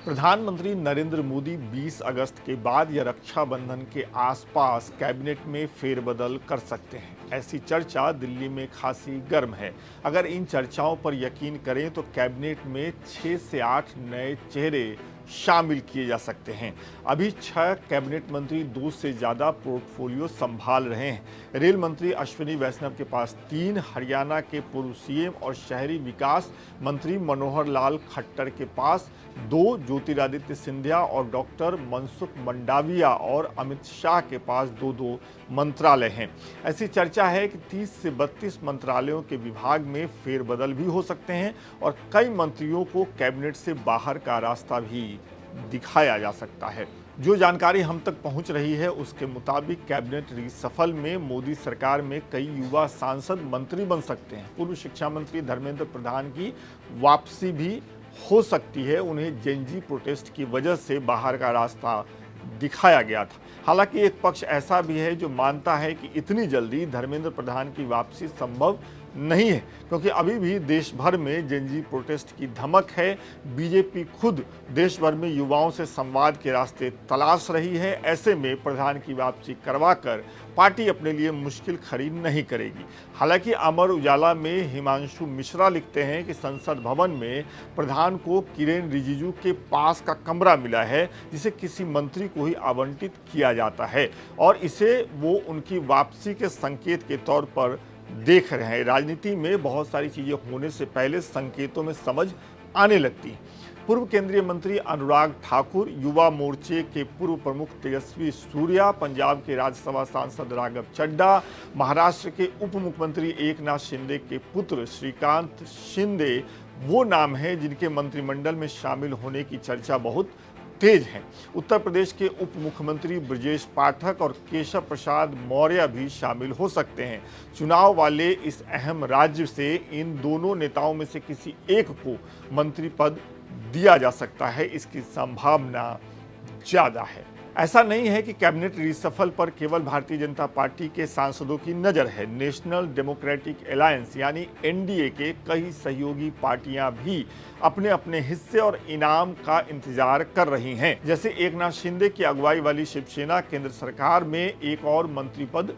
प्रधानमंत्री नरेंद्र मोदी 20 अगस्त के बाद या रक्षाबंधन के आसपास कैबिनेट में फेरबदल कर सकते हैं। ऐसी चर्चा दिल्ली में खासी गर्म है। अगर इन चर्चाओं पर यकीन करें तो कैबिनेट में 6 से 8 नए चेहरे शामिल किए जा सकते हैं। अभी 6 कैबिनेट मंत्री 2 से ज़्यादा पोर्टफोलियो संभाल रहे हैं। रेल मंत्री अश्विनी वैष्णव के पास 3, हरियाणा के पूर्व सीएम और शहरी विकास मंत्री मनोहर लाल खट्टर के पास 2, ज्योतिरादित्य सिंधिया और डॉक्टर मनसुख मंडाविया और अमित शाह के पास 2-2 मंत्रालय हैं। ऐसी चर्चा है कि 30 से 32 मंत्रालयों के विभाग में फेरबदल भी हो सकते हैं और कई मंत्रियों को कैबिनेट से बाहर का रास्ता भी दिखाया जा सकता है। जो जानकारी हम तक पहुंच रही है उसके मुताबिक कैबिनेट रीसफल में मोदी सरकार में कई युवा सांसद मंत्री बन सकते हैं। पूर्व शिक्षा मंत्री धर्मेंद्र प्रधान की वापसी भी हो सकती है। उन्हें जेनजी प्रोटेस्ट की वजह से बाहर का रास्ता दिखाया गया था। हालांकि एक पक्ष ऐसा भी है जो मानता है कि इतनी जल्दी धर्मेंद्र प्रधान की वापसी संभव नहीं है, क्योंकि अभी भी देश भर में जेनजी प्रोटेस्ट की धमक है। बीजेपी खुद देश भर में युवाओं से संवाद के रास्ते तलाश रही है। ऐसे में प्रधान की वापसी करवाकर पार्टी अपने लिए मुश्किल खड़ी नहीं करेगी। हालांकि अमर उजाला में हिमांशु मिश्रा लिखते हैं कि संसद भवन में प्रधान को किरेन रिजिजू के पास का कमरा मिला है, जिसे किसी मंत्री को ही आवंटित किया जाता है और इसे वो उनकी वापसी के संकेत के तौर पर देख रहे हैं। राजनीति में बहुत सारी चीजें होने से पहले संकेतों में समझ आने लगती हैं। पूर्व केंद्रीय मंत्री अनुराग ठाकुर, युवा मोर्चे के पूर्व प्रमुख तेजस्वी सूर्या, पंजाब के राज्यसभा सांसद राघव चड्ढा, महाराष्ट्र के उप मुख्यमंत्री एकनाथ शिंदे के पुत्र श्रीकांत शिंदे वो नाम हैं जिनके मंत्रिमंडल में शामिल होने की चर्चा बहुत तेज हैं। उत्तर प्रदेश के उप मुख्यमंत्री ब्रजेश पाठक और केशव प्रसाद मौर्य भी शामिल हो सकते हैं। चुनाव वाले इस अहम राज्य से इन दोनों नेताओं में से किसी एक को मंत्री पद दिया जा सकता है, इसकी संभावना ज्यादा है। ऐसा नहीं है कि कैबिनेट रिसफल पर केवल भारतीय जनता पार्टी के सांसदों की नजर है। नेशनल डेमोक्रेटिक अलायंस यानी एनडीए के कई सहयोगी पार्टियां भी अपने अपने हिस्से और इनाम का इंतजार कर रही हैं। जैसे एकनाथ शिंदे की अगुवाई वाली शिवसेना केंद्र सरकार में एक और मंत्री पद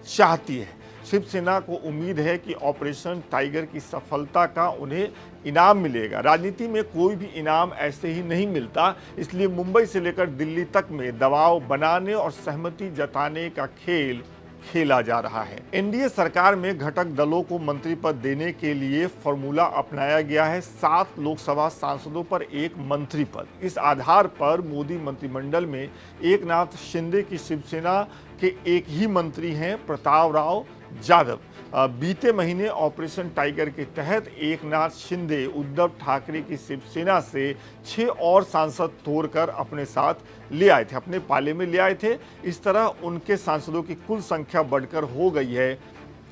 चाहती है। शिवसेना को उम्मीद है कि ऑपरेशन टाइगर की सफलता का उन्हें इनाम मिलेगा। राजनीति में कोई भी इनाम ऐसे ही नहीं मिलता, इसलिए मुंबई से लेकर दिल्ली तक में दबाव बनाने और सहमति जताने का खेल खेला जा रहा है। एनडीए सरकार में घटक दलों को मंत्री पद देने के लिए फॉर्मूला अपनाया गया है 7 लोकसभा सांसदों पर 1 मंत्री पद। इस आधार पर मोदी मंत्रिमंडल में एकनाथ शिंदे की शिवसेना के एक ही मंत्री हैं, प्रताप राव जाधव। बीते महीने ऑपरेशन टाइगर के तहत एकनाथ शिंदे उद्धव ठाकरे की शिवसेना से 6 और सांसद तोड़कर अपने साथ ले आए थे, अपने पाले में ले आए थे। इस तरह उनके सांसदों की कुल संख्या बढ़कर हो गई है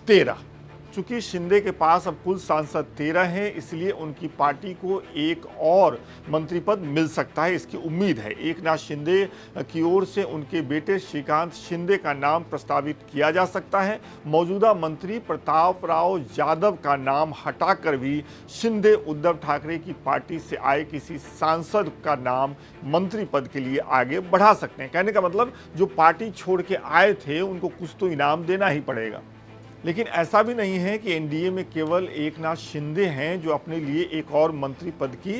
13। चूंकि शिंदे के पास अब कुल सांसद 13 हैं, इसलिए उनकी पार्टी को एक और मंत्री पद मिल सकता है, इसकी उम्मीद है। एकनाथ शिंदे की ओर से उनके बेटे श्रीकांत शिंदे का नाम प्रस्तावित किया जा सकता है। मौजूदा मंत्री प्रताप राव जाधव का नाम हटाकर भी शिंदे उद्धव ठाकरे की पार्टी से आए किसी सांसद का नाम मंत्री पद के लिए आगे बढ़ा सकते हैं। कहने का मतलब जो पार्टी छोड़ के आए थे उनको कुछ तो इनाम देना ही पड़ेगा। लेकिन ऐसा भी नहीं है कि एनडीए में केवल एकनाथ शिंदे हैं जो अपने लिए एक और मंत्री पद की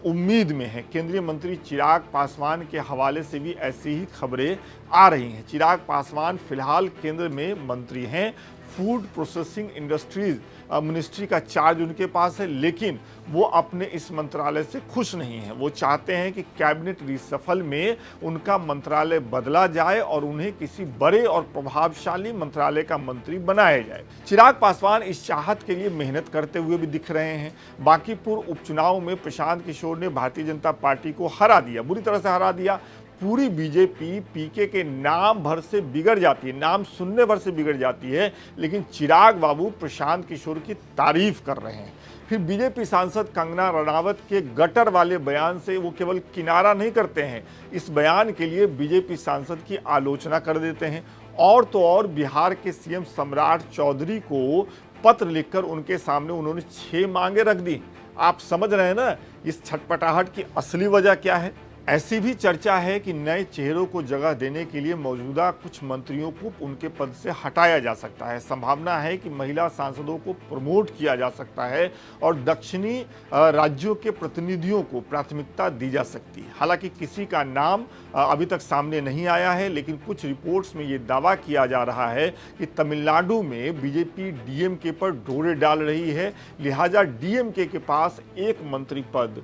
उम्मीद में हैं। केंद्रीय मंत्री चिराग पासवान के हवाले से भी ऐसी ही खबरें आ रही हैं। चिराग पासवान फिलहाल केंद्र में मंत्री हैं। फूड प्रोसेसिंग इंडस्ट्रीज मिनिस्ट्री का चार्ज उनके पास है, लेकिन वो अपने इस मंत्रालय से खुश नहीं हैं। वो चाहते हैं कि कैबिनेट रिसफल में उनका मंत्रालय बदला जाए और उन्हें किसी बड़े और प्रभावशाली मंत्रालय का मंत्री बनाया जाए। चिराग पासवान इस चाहत के लिए मेहनत करते हुए भी दिख रहे हैं। बांकीपुर उपचुनाव में प्रशांत किशोर ने भारतीय जनता पार्टी को हरा दिया, बुरी तरह से हरा दिया। पूरी बीजेपी पीके के नाम भर से बिगड़ जाती है, नाम सुनने भर से बिगड़ जाती है, लेकिन चिराग बाबू प्रशांत किशोर की तारीफ कर रहे हैं। फिर बीजेपी सांसद कंगना रनावत के गटर वाले बयान से वो केवल किनारा नहीं करते हैं, इस बयान के लिए बीजेपी सांसद की आलोचना कर देते हैं। और तो और बिहार के सीएम सम्राट चौधरी को पत्र लिखकर उनके सामने उन्होंने 6 मांगे रख दी। आप समझ रहे हैं ना इस छटपटाहट की असली वजह क्या है? ऐसी भी चर्चा है कि नए चेहरों को जगह देने के लिए मौजूदा कुछ मंत्रियों को उनके पद से हटाया जा सकता है। संभावना है कि महिला सांसदों को प्रमोट किया जा सकता है और दक्षिणी राज्यों के प्रतिनिधियों को प्राथमिकता दी जा सकती है। हालांकि किसी का नाम अभी तक सामने नहीं आया है, लेकिन कुछ रिपोर्ट्स में ये दावा किया जा रहा है कि तमिलनाडु में बीजेपी डीएमके पर डोरे डाल रही है, लिहाजा डीएमके के पास एक मंत्री पद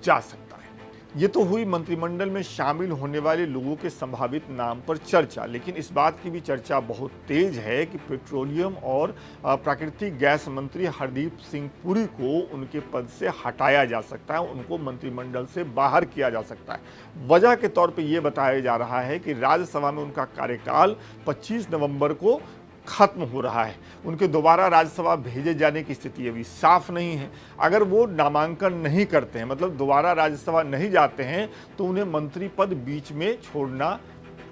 जा सकता है। ये तो हुई मंत्रिमंडल में शामिल होने वाले लोगों के संभावित नाम पर चर्चा, लेकिन इस बात की भी चर्चा बहुत तेज है कि पेट्रोलियम और प्राकृतिक गैस मंत्री हरदीप सिंह पुरी को उनके पद से हटाया जा सकता है, उनको मंत्रिमंडल से बाहर किया जा सकता है। वजह के तौर पे ये बताया जा रहा है कि राज्यसभा में उनका कार्यकाल 25 नवंबर को खत्म हो रहा है। उनके दोबारा राज्यसभा भेजे जाने की स्थिति अभी साफ नहीं है। अगर वो नामांकन नहीं करते हैं, मतलब दोबारा राज्यसभा नहीं जाते हैं, तो उन्हें मंत्री पद बीच में छोड़ना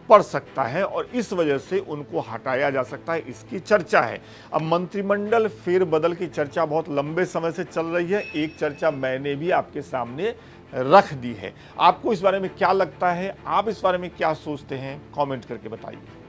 पड़ सकता है और इस वजह से उनको हटाया जा सकता है, इसकी चर्चा है। अब मंत्रिमंडल फेरबदल की चर्चा बहुत लंबे समय से चल रही है। एक चर्चा मैंने भी आपके सामने रख दी है। आपको इस बारे में क्या लगता है? आप इस बारे में क्या सोचते हैं? कमेंट करके बताइए।